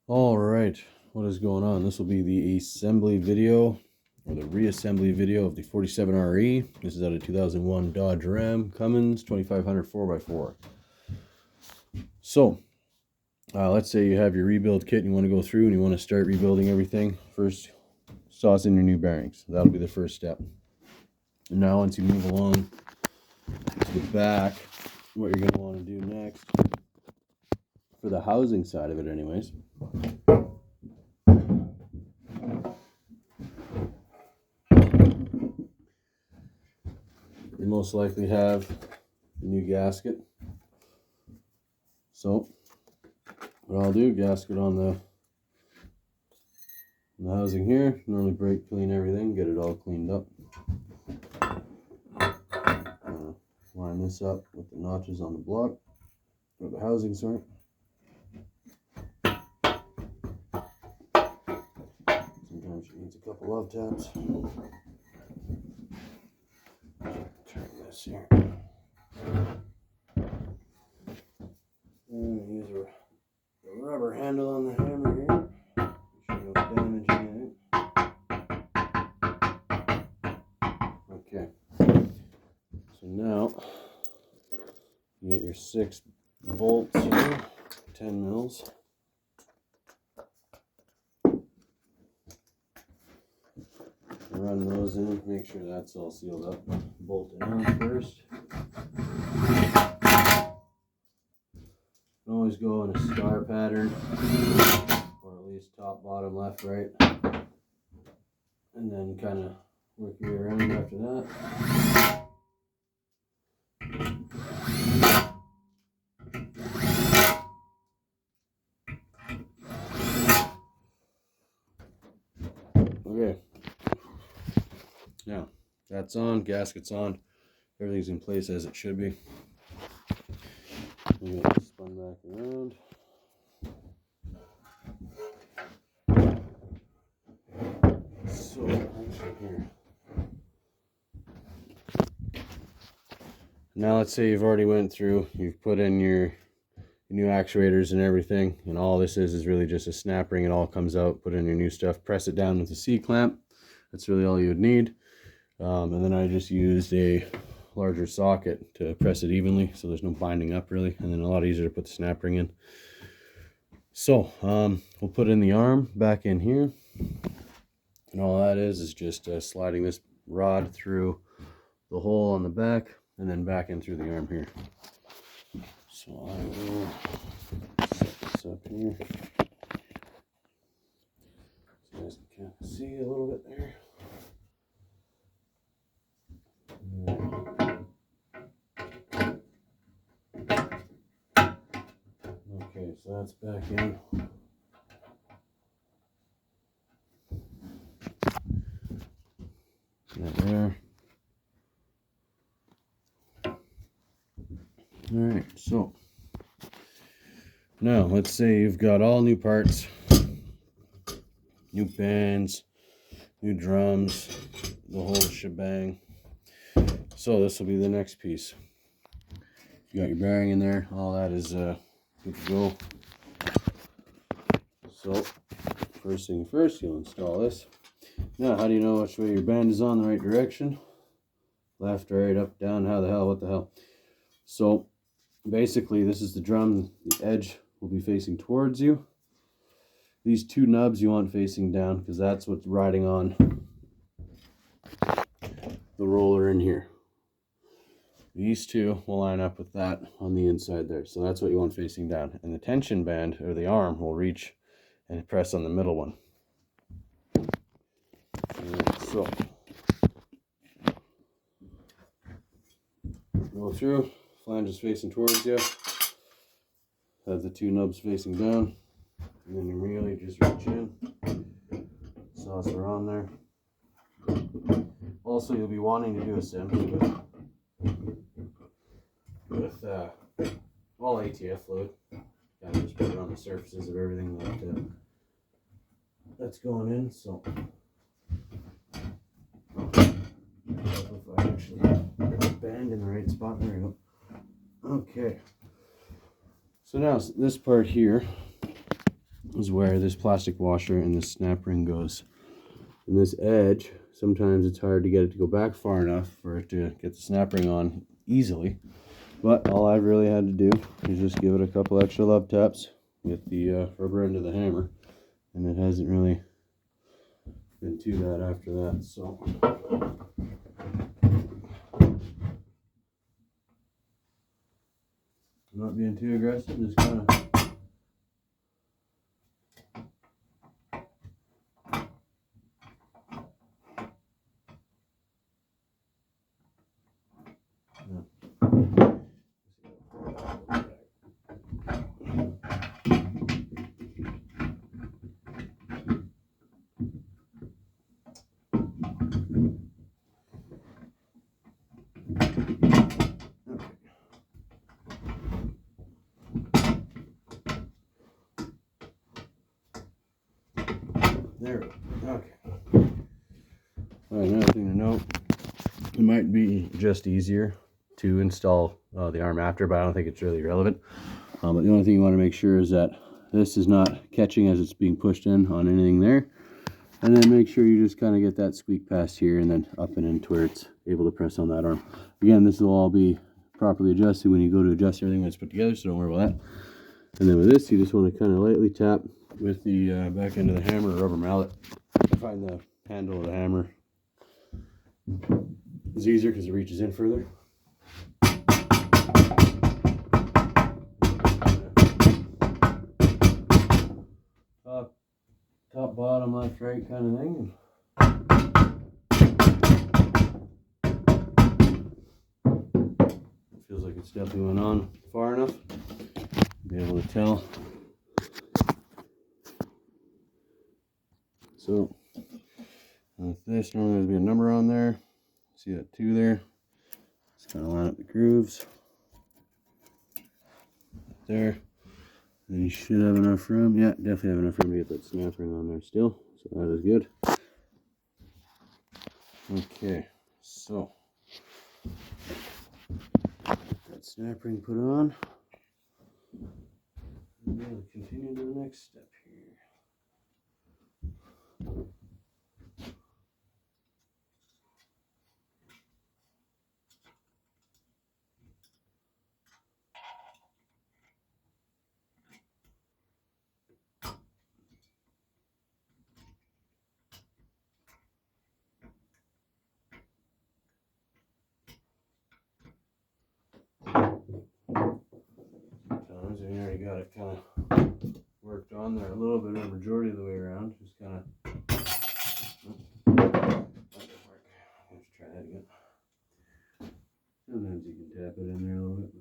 All right, what is going on? This will be the assembly video or the reassembly video of the 47RE. This is out of 2001 Dodge Ram Cummins 2500 4x4. So, let's say you have your rebuild kit and you want to go through and you want to start rebuilding everything. First, sauce in your new bearings. That'll be the first step. And now once you move along to the back, what you're going to want to do next, for the housing side of it anyways, you most likely have the new gasket. So what I'll do, gasket on the housing here, normally brake clean everything, get it all cleaned up. Line this up with the notches on the block, or the housing, sorry. Sometimes she needs a couple love taps. Turn this here. And use a rubber handle on the hammer here. Make sure you don't damage anything. Okay. So now you get your 6 bolts here, 10 mils. Run those in, make sure that's all sealed up. Bolt it on first. You can always go in a star pattern, or at least top, bottom, left, right, and then kind of work your way around after that. Okay, now that's on, gasket's on, everything's in place as it should be. We get this spun back around. So actually here. Now let's say you've already went through, you've put in your new actuators and everything, and all this is really just a snap ring. It all comes out, put in your new stuff, press it down with a C-clamp. That's really all you would need. And then I just used a larger socket to press it evenly, so there's no binding up really, and then a lot easier to put the snap ring in. So we'll put in the arm back in here, and all that is just sliding this rod through the hole on the back and then back in through the arm here. So I will set this up here so you guys can kind of see a little bit there. Okay, so that's back in. That there. Alright, so now let's say you've got all new parts, new bands, new drums, the whole shebang. So this will be the next piece. You got your bearing in there, all that is good to go. So first thing first, you'll install this. Now how do you know which way your band is on, the right direction? Left, right, up, down, how the hell, what the hell? So basically this is the drum, the edge will be facing towards you. These 2 nubs you want facing down because that's what's riding on the roller in here. These 2 will line up with that on the inside there. So that's what you want facing down. And the tension band, or the arm, will reach and press on the middle one. So go through, flange is facing towards you. Have the 2 nubs facing down. And then you really just reach in. Saucer on there. Also, you'll be wanting to do assembly with all ATF fluid. Kind of just put it on the surfaces of everything that's going in. So if I actually get the band in the right spot, there we go. Okay. So now this part here is where this plastic washer and this snap ring goes. And this edge, sometimes it's hard to get it to go back far enough for it to get the snap ring on easily. But all I've really had to do is just give it a couple extra love taps with the rubber end of the hammer, and it hasn't really been too bad after that. So I'm not being too aggressive, just kind of there we go. Okay. All right, another thing to note, it might be just easier to install the arm after, but I don't think it's really relevant. But the only thing you want to make sure is that this is not catching as it's being pushed in on anything there. And then make sure you just kind of get that squeak past here and then up and in to where it's able to press on that arm. Again, this will all be properly adjusted when you go to adjust everything when it's put together, so don't worry about that. And then with this, you just want to kind of lightly tap with the back end of the hammer or rubber mallet. Find the handle of the hammer. It's easier because it reaches in further. Top, bottom, left, right kind of thing. It feels like it's definitely went on far enough to be able to tell. So with this, normally there'd be a number on there. See that 2 there? Just kind of line up the grooves. There. And you should have enough room. Yeah, definitely have enough room to get that snap ring on there still. So that is good. Okay, so that snap ring put on. And we'll continue to the next step here. Sometimes we already got it kind of worked on there a little bit, or majority of the way around. Just kind of. That didn't work. Let's try that again. Sometimes you can tap it in there a little bit.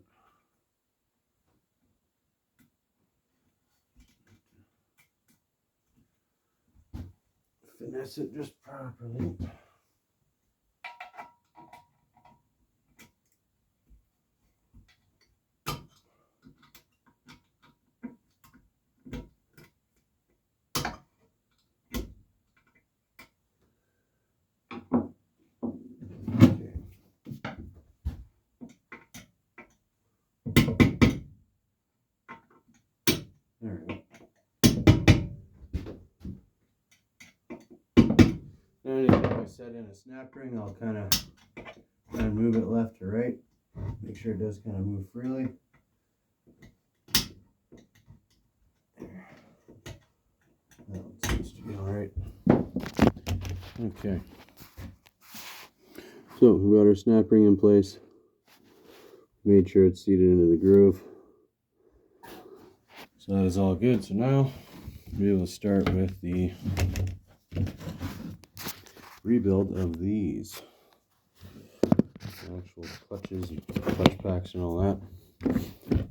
Finesse it just properly. There we go. Now anytime I set in a snap ring, I'll kind of move it left to right. Make sure it does kind of move freely. That one seems to be alright. Okay. So we got our snap ring in place. Made sure it's seated into the groove. So that is all good. So now we will start with the rebuild of these actual clutches and clutch packs and all that.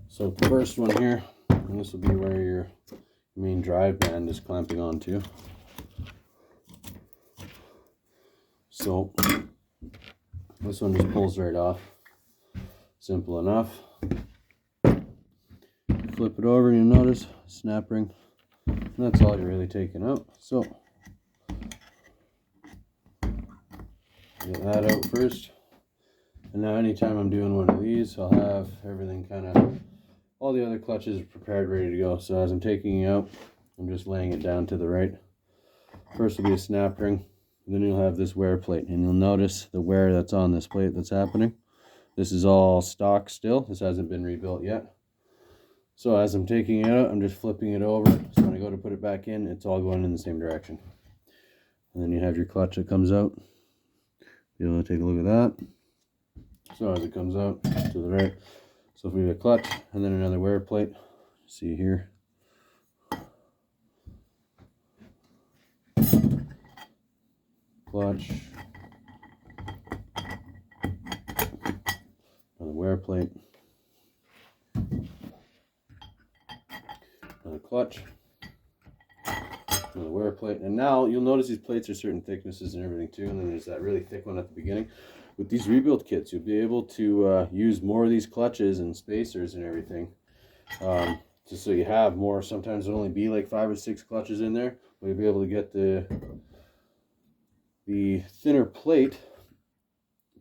So the first one here, and this will be where your main drive band is clamping onto. So this one just pulls right off. Simple enough. Flip it over and you'll notice snap ring. And that's all you're really taking out. So get that out first. And now anytime I'm doing one of these, I'll have everything kind of, all the other clutches prepared, ready to go. So as I'm taking it out, I'm just laying it down to the right. First will be a snap ring, then you'll have this wear plate, and you'll notice the wear that's on this plate that's happening. This is all stock still. This hasn't been rebuilt yet. So as I'm taking it out, I'm just flipping it over. So when I go to put it back in, it's all going in the same direction. And then you have your clutch that comes out. You want to take a look at that. So as it comes out to the right. So if we have a clutch and then another wear plate, see here. Clutch. Another wear plate. Another clutch. Another wear plate. And now you'll notice these plates are certain thicknesses and everything too. And then there's that really thick one at the beginning. With these rebuild kits, you'll be able to use more of these clutches and spacers and everything. Just so you have more. Sometimes there'll only be like 5 or 6 clutches in there. But you'll be able to get the thinner plate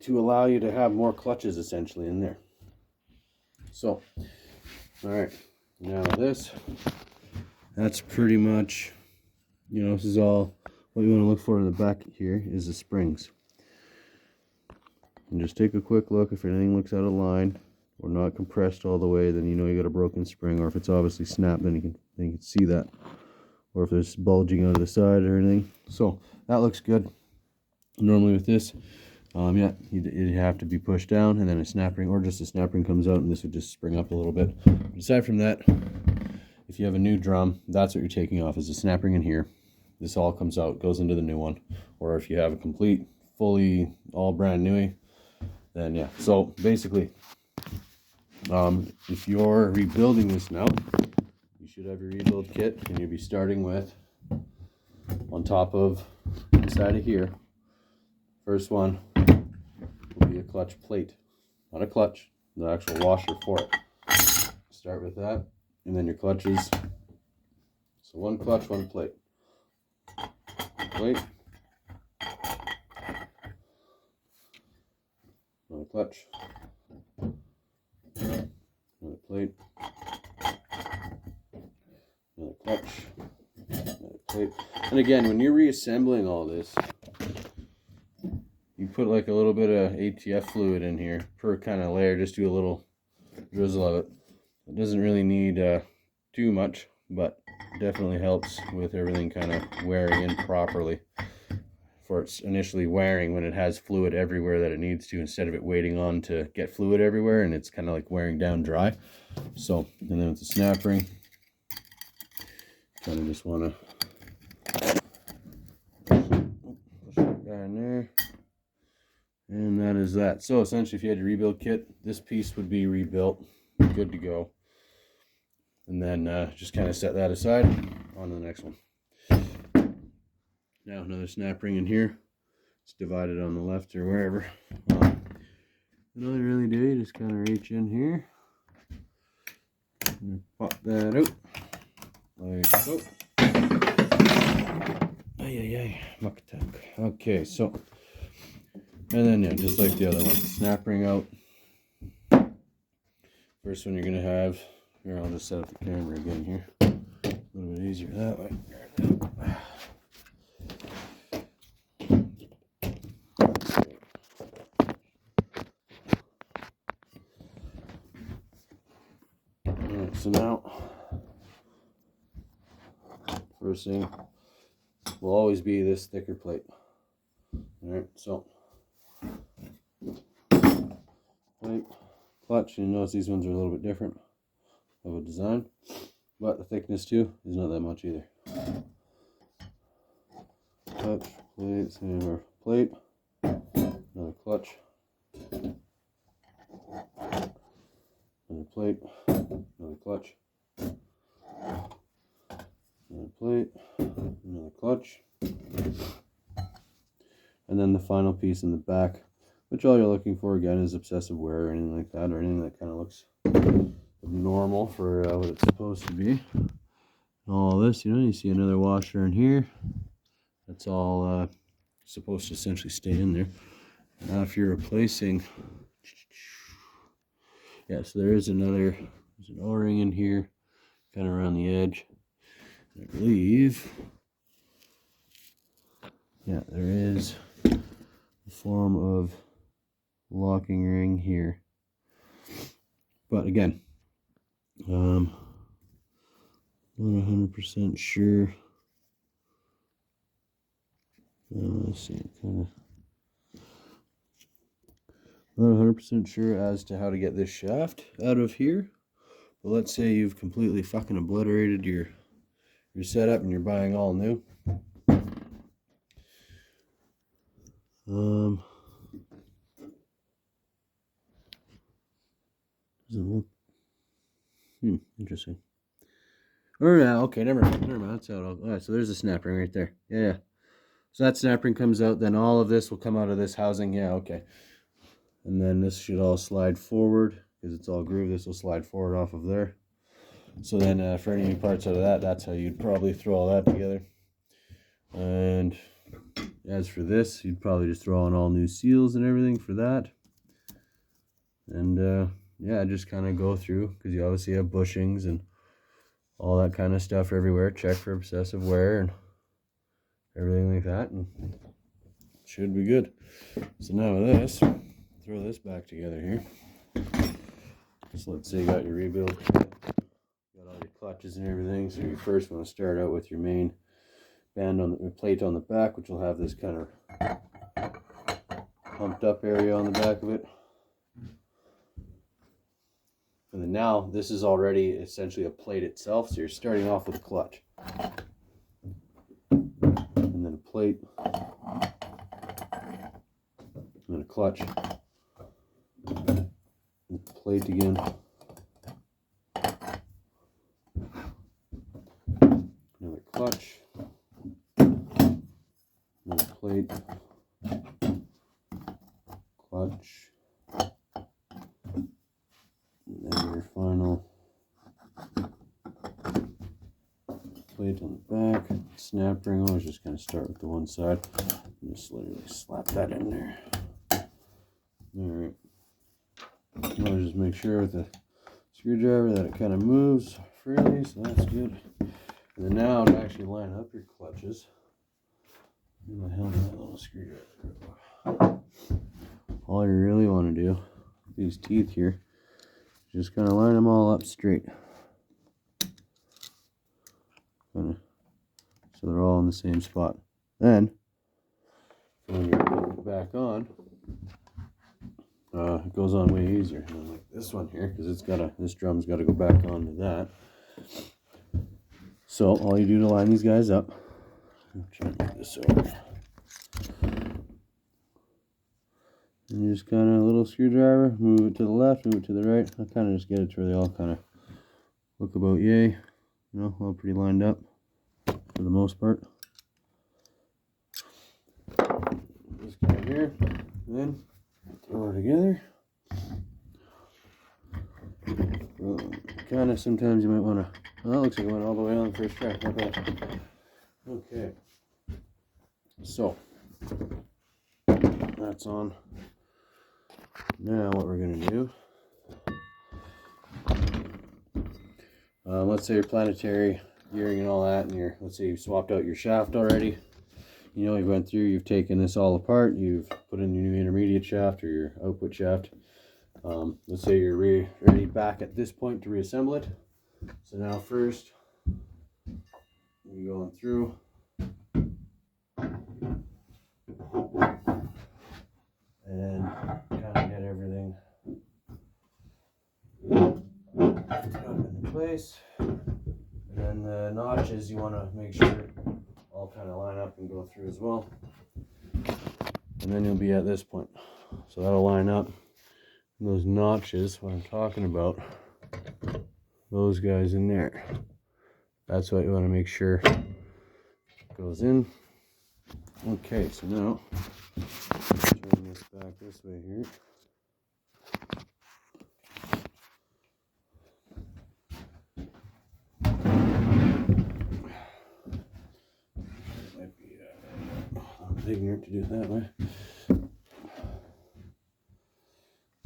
to allow you to have more clutches essentially in there. So, all right, now that's pretty much, this is all what you want to look for in the back here is the springs. And just take a quick look. If anything looks out of line or not compressed all the way, then you know you got a broken spring, or if it's obviously snapped, then you can see that. Or if there's bulging out of the side or anything. So that looks good. Normally with this, it'd have to be pushed down and then a snap ring, or just a snap ring comes out and this would just spring up a little bit. But aside from that, if you have a new drum, that's what you're taking off, is the snap ring in here. This all comes out, goes into the new one. Or if you have a complete, fully, all brand new, then yeah. So basically, if you're rebuilding this now, you should have your rebuild kit, and you'll be starting with, on top of the side of here, first one will be a clutch plate. Not a clutch, the actual washer for it. Start with that, and then your clutches. So one clutch, one plate. Plate. Another clutch. Another plate. Another clutch. Another plate. And again, when you're reassembling all this, you put like a little bit of ATF fluid in here per kind of layer. Just do a little drizzle of it. It doesn't really need too much, but definitely helps with everything kind of wearing in properly. For its initially wearing when it has fluid everywhere that it needs to, instead of it waiting on to get fluid everywhere and it's kind of like wearing down dry. So, and then with the snap ring, kind of just want to push that guy in there. And that is that. So essentially, if you had your rebuild kit, this piece would be rebuilt, good to go. And then just kind of set that aside, on to the next one. Now another snap ring in here. It's divided on the left or wherever. And all you really do, you just kind of reach in here and pop that out like so. Muck attack. Okay, so, and then yeah, just like the other one, snap ring out. First one you're gonna have here. I'll just set up the camera again here. A little bit easier that way. So now, first thing will always be this thicker plate. Alright, so plate, clutch, you notice these ones are a little bit different of a design, but the thickness too is not that much either. Clutch, plate, same plate, another clutch, another plate, another clutch, another plate, another clutch, and then the final piece in the back, which all you're looking for again is obsessive wear or anything like that, or anything that kind of looks normal for what it's supposed to be. All this, you see another washer in here. That's all supposed to essentially stay in there. Now if you're replacing, so there's an O-ring in here, kind of around the edge. I believe, yeah, there is a form of locking ring here. But again, not 100% sure. Let's see, kind of not 100% sure as to how to get this shaft out of here. But let's say you've completely fucking obliterated your setup and you're buying all new. Doesn't look interesting. Or yeah, okay, never mind. That's how it all. Alright, so there's a snap ring right there. Yeah. So that snap ring comes out, then all of this will come out of this housing. Yeah, okay. And then this should all slide forward because it's all grooved. This will slide forward off of there. So then for any parts out of that, that's how you'd probably throw all that together. And as for this, you'd probably just throw on all new seals and everything for that. And yeah, just kind of go through because you obviously have bushings and all that kind of stuff everywhere. Check for excessive wear and everything like that, and should be good. So now with this, throw this back together here. So let's say you got your rebuild, got all your clutches and everything. So you first want to start out with your main band on the plate on the back, which will have this kind of pumped up area on the back of it. And then now this is already essentially a plate itself, so you're starting off with a clutch. And then a plate. And then a clutch. And a plate again. Another clutch. Another plate. Clutch. And then your final plate on the back. Snap ring. Always just kind of start with the one side and just literally slap that in there. Alright. Always just make sure with the screwdriver that it kind of moves freely, so that's good. And then now to actually line up your clutches. Where the hell is that little screwdriver? All you really want to do, these teeth here, just kind of line them all up straight. Kinda, so they're all in the same spot. Then, when you put it back on, it goes on way easier. And like this one here, because this drum's got to go back onto that. So all you do to line these guys up, I'm trying to move this over. And you just kind of a little screwdriver, move it to the left, move it to the right. I kind of just get it to where they all kind of look about yay, you know, all pretty lined up for the most part. This guy here, then throw it together. Kind of sometimes you might want to. Well, it looks like it went all the way on the first try. Not bad. Okay. So that's on. Now what we're gonna do, let's say your planetary gearing and all that, and let's say you've swapped out your shaft already. You know, you went through, you've taken this all apart, you've put in your new intermediate shaft or your output shaft. Let's say you're ready back at this point to reassemble it. So now first, you're going through. And kind of get everything up into place. And then the notches, you want to make sure all kind of line up and go through as well. And then you'll be at this point. So that'll line up. And those notches, what I'm talking about, those guys in there. That's what you want to make sure goes in. Okay, so now turn this back this way here. Might be ignorant to do it that way.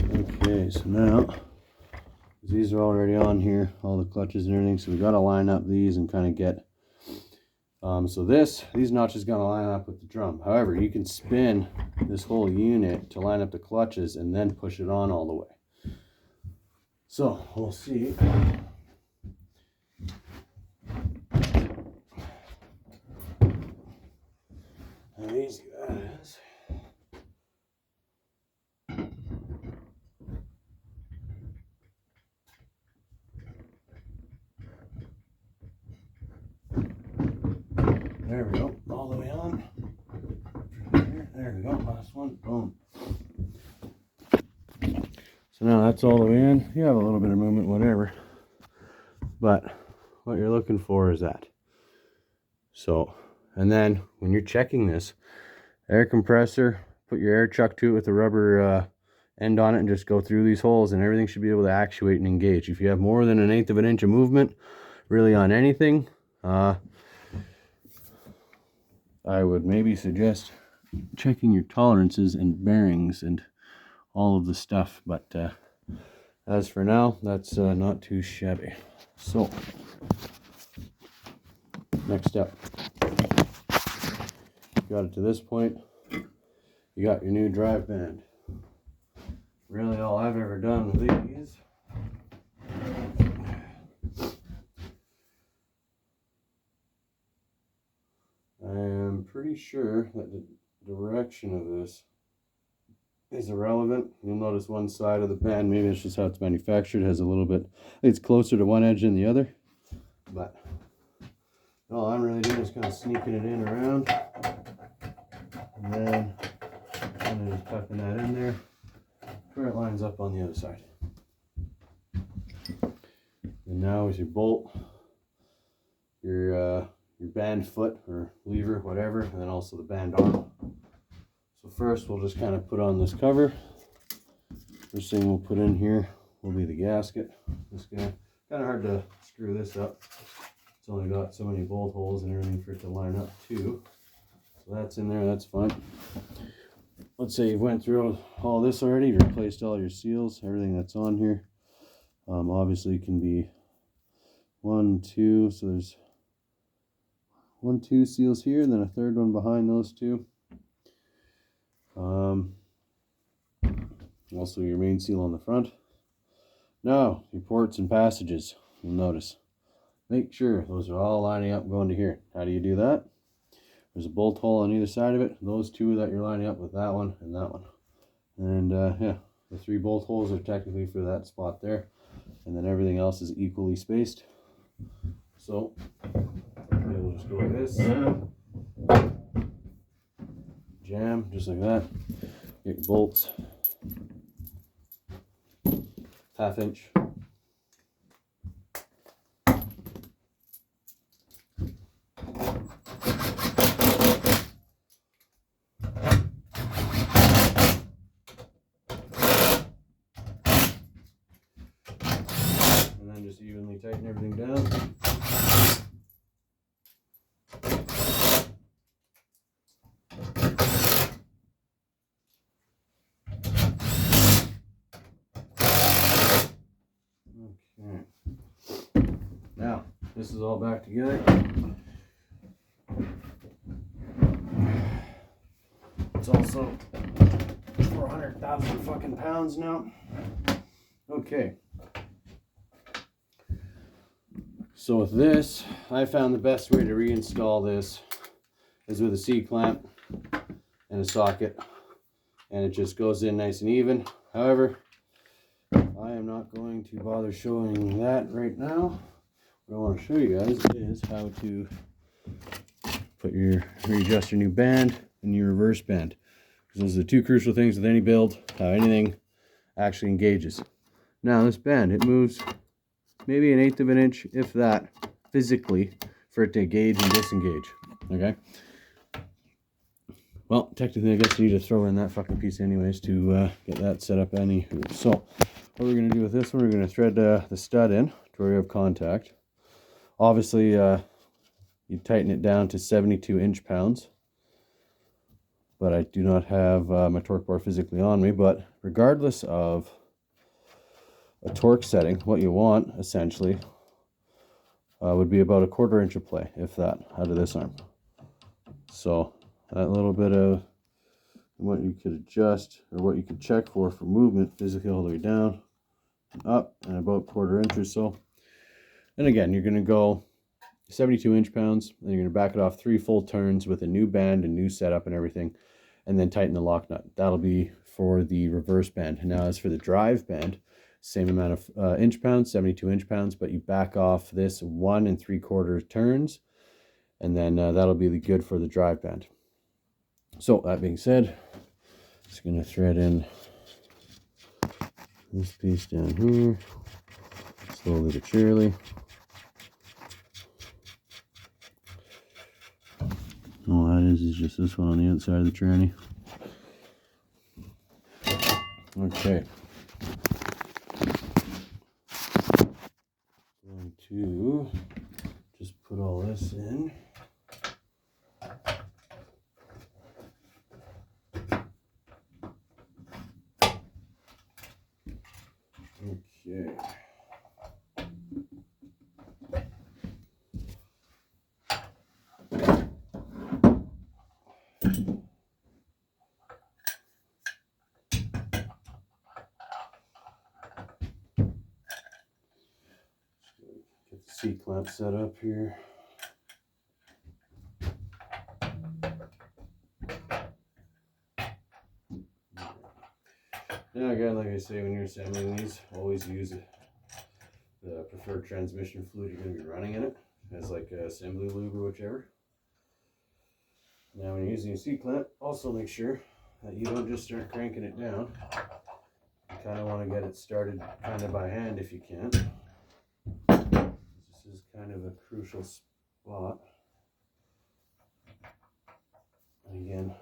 Okay, so now these are already on here, all the clutches and everything. So we got to line up these and kind of get So these notches gonna line up with the drum. However, you can spin this whole unit to line up the clutches and then push it on all the way. So we'll see. How easy that is. There we go, all the way on. There we go, last one, boom. So now that's all the way in. You have a little bit of movement, whatever. But what you're looking for is that. So, and then when you're checking this, air compressor, put your air chuck to it with a rubber end on it and just go through these holes, and everything should be able to actuate and engage. If you have more than 1/8 of an inch of movement, really on anything, I would maybe suggest checking your tolerances and bearings and all of the stuff. But as for now, that's not too shabby. So, next step. Got it to this point, you got your new drive band. Really all I've ever done with these I am pretty sure that the direction of this is irrelevant. You'll notice one side of the band, maybe it's just how it's manufactured, has a little bit, it's closer to one edge than the other. But all I'm really doing is kind of sneaking it in around, and then just tucking that in there where it lines up on the other side. And now with your bolt, your band foot or lever, whatever, and then also the band arm. So first we'll just kind of put on this cover. First thing we'll put in here will be the gasket. This guy, kind of hard to screw this up. It's only got so many bolt holes and everything for it to line up too. So that's in there, that's fine. Let's say you've went through all this already, you replaced all your seals, everything that's on here. Obviously it can be 1, 2, so there's 1, 2 seals here, and then a third one behind those two. Also your main seal on the front. Now, your ports and passages, you'll notice. Make sure those are all lining up going to here. How do you do that? There's a bolt hole on either side of it. Those two that you're lining up with, that one and that one. And yeah, the 3 bolt holes are technically for that spot there. And then everything else is equally spaced. So, we'll just go like this. Jam, just like that. Get your bolts. 1/2 inch. And then just evenly tighten everything down. Okay. Now, this is all back together. It's also 400,000 fucking pounds now. Okay. So with this, I found the best way to reinstall this is with a C-clamp and a socket, and it just goes in nice and even. However, I am not going to bother showing that right now. What I want to show you guys is how to readjust your new band and your reverse band. Because those are the 2 crucial things with any build, how anything actually engages. Now this band, it moves maybe 1/8 of an inch, if that, physically, for it to engage and disengage. Okay? Well, technically I guess you need to throw in that fucking piece anyways to get that set up anywho. So, what we're going to do with this one, we're going to thread the stud in to where we have contact. Obviously, you tighten it down to 72 inch-pounds. But I do not have my torque bar physically on me. But regardless of a torque setting, what you want, essentially, would be about a 1/4 inch of play, if that, out of this arm. So that little bit of what you could adjust, or what you could check for movement, physically all the way down, up, and about 1/4 inch or so. And again, you're going to go 72 inch-pounds, and you're going to back it off 3 full turns with a new band and new setup and everything, and then tighten the lock nut. That'll be for the reverse band. Now, as for the drive band, same amount of inch-pounds, 72 inch-pounds, but you back off this 1 3/4 turns, and then that'll be good for the drive band. So that being said, just going to thread in this piece down here, slowly but surely. All that is just this one on the outside of the tranny. Okay. Going to just put all this in. Okay. Get the C-clamp set up here. Now again, like I say, when you're assembling these, always use the preferred transmission fluid you're going to be running in it, as like a assembly lube or whichever. Now when you're using a C-clamp, also make sure that you don't just start cranking it down. You kind of want to get it started kind of by hand if you can. This is kind of a crucial spot. And again,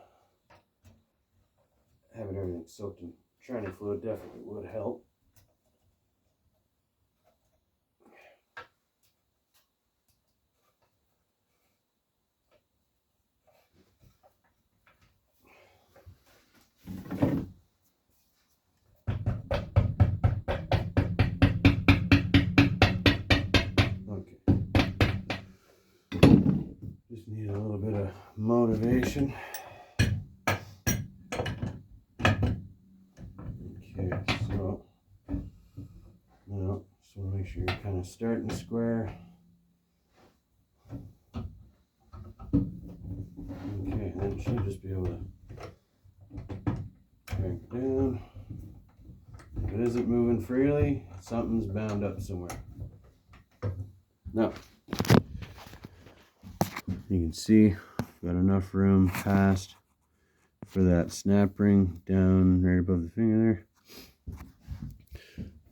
having everything soaked in tranny fluid definitely would help. Okay. Just need a little bit of motivation. Okay, so now just want to make sure you're kind of starting square. Okay, then you should just be able to crank it down. If it isn't moving freely, something's bound up somewhere. Now, you can see got enough room past for that snap ring down right above the finger there.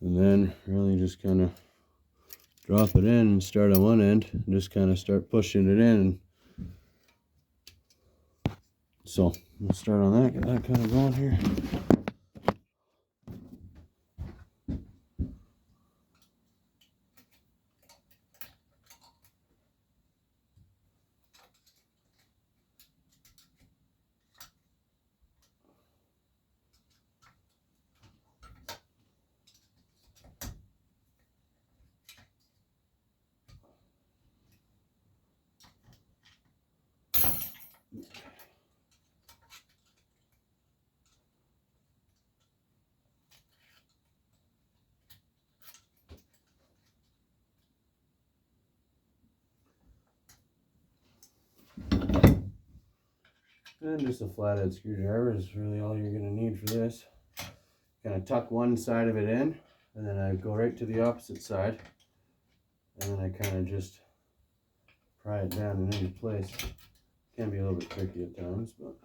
And then really just kind of drop it in and start on one end and just kind of start pushing it in. So let's start on that, get that kind of going here. And just a flathead screwdriver is really all you're going to need for this. Kind of tuck one side of it in, and then I go right to the opposite side, and then I kind of just pry it down in any place. Can be a little bit tricky at times, but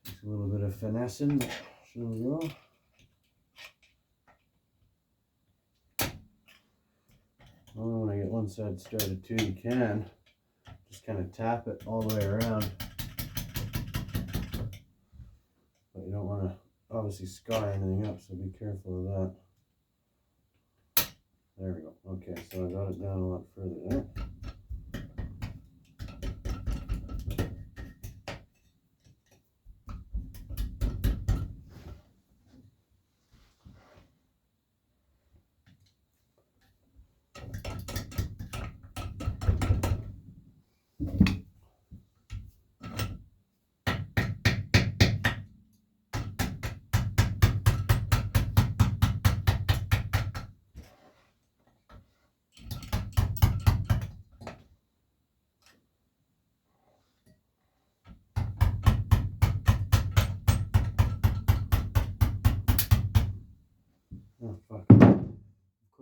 takes a little bit of finessing. There we go. Well, when I get one side started too, you can just kind of tap it all the way around. But you don't want to obviously scar anything up, so be careful of that. There we go. Okay, so I got it down a lot further there.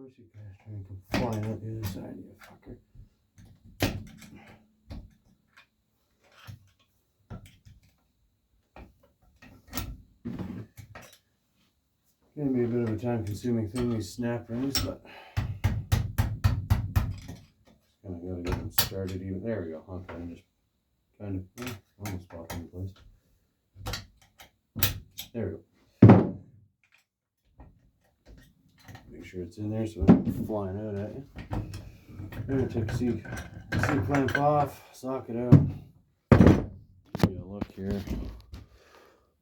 course you guys try and come flying out the other side, you fucker. Gonna be a bit of a time-consuming thing, these snap rings, but just kind of gotta get them started even. There we go. Okay, I'm just kind of almost popped into place. There we go. Make sure it's in there so I'm not flying out at you. I'm gonna take the C clamp off, sock it out. Give you a look here.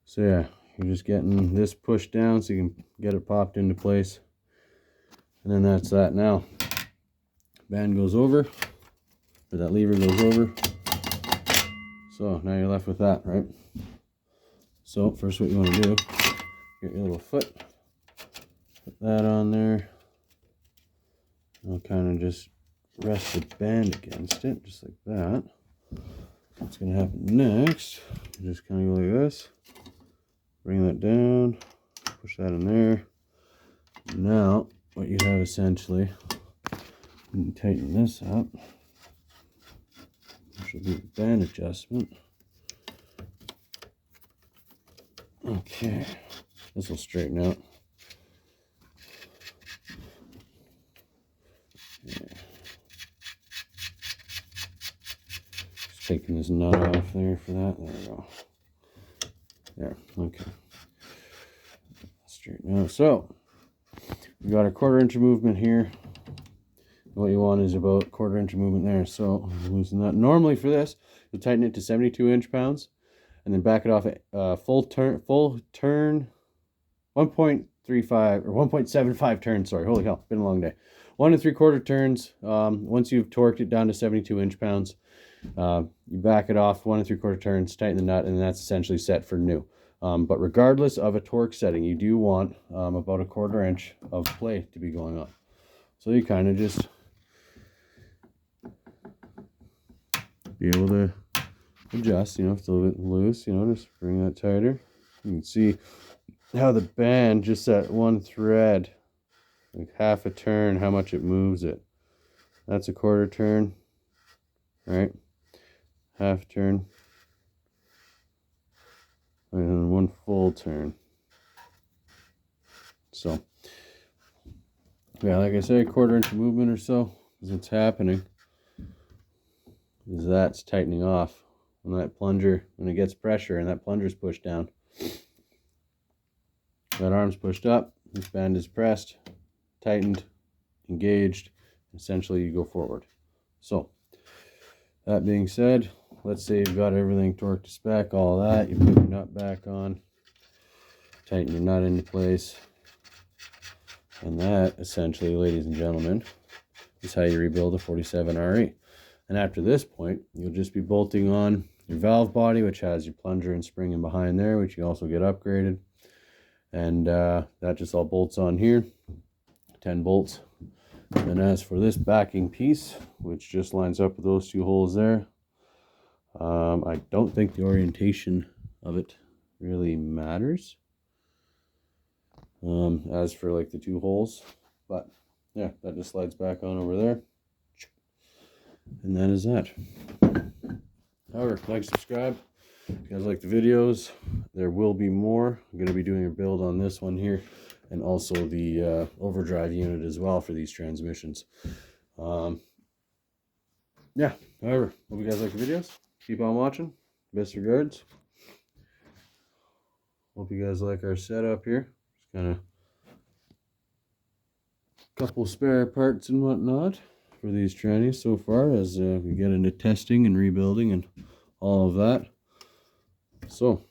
So yeah, you're just getting this pushed down so you can get it popped into place. And then that's that. Now, band goes over, or that lever goes over. So now you're left with that, right? So first what you want to do, get your little foot, put that on there. I'll kind of just rest the band against it, just like that. What's going to happen next, you just kind of go like this, bring that down, push that in there. Now, what you have essentially, you can tighten this up, which will be the band adjustment. Okay, this will straighten out. Yeah. Just taking this nut off there for that. There we go. There, okay. Straighten out. So, we got a 1/4 inch of movement here. What you want is about 1/4 inch of movement there. So, loosen that. Normally for this, you'll tighten it to 72 inch-pounds. And then back it off at full turn 1.35 or 1.75 turns. Sorry, holy hell, been a long day. 1 3/4 turns. Once you've torqued it down to 72 inch-pounds, you back it off 1 3/4 turns, tighten the nut, and that's essentially set for new. But regardless of a torque setting, you do want about a 1/4 inch of play to be going on. So you kind of just be able to adjust, you know, if it's a little bit loose, you know, just bring that tighter. You can see how the band, just that one thread, like half a turn, how much it moves it. That's a 1/4 turn, right? Half turn, and then 1 full turn. So, yeah, like I say, 1/4 inch movement or so is what's happening. Is that's tightening off. When that plunger, when it gets pressure and that plunger's pushed down, that arm's pushed up, this band is pressed, tightened, engaged, essentially you go forward. So, that being said, let's say you've got everything torqued to spec, all that, you put your nut back on, tighten your nut into place, and that essentially, ladies and gentlemen, is how you rebuild a 47 RE. And after this point, you'll just be bolting on your valve body, which has your plunger and spring in behind there, which you also get upgraded. And that just all bolts on here, 10 bolts. And as for this backing piece, which just lines up with those 2 holes there, I don't think the orientation of it really matters as for like the 2 holes. But yeah, that just slides back on over there. And that is that. However, like, subscribe. If you guys like the videos, there will be more. I'm going to be doing a build on this one here, and also the overdrive unit as well for these transmissions. Yeah, however, hope you guys like the videos. Keep on watching. Best regards. Hope you guys like our setup here. Just kind of a couple spare parts and whatnot for these trannies so far, as we get into testing and rebuilding and all of that. So,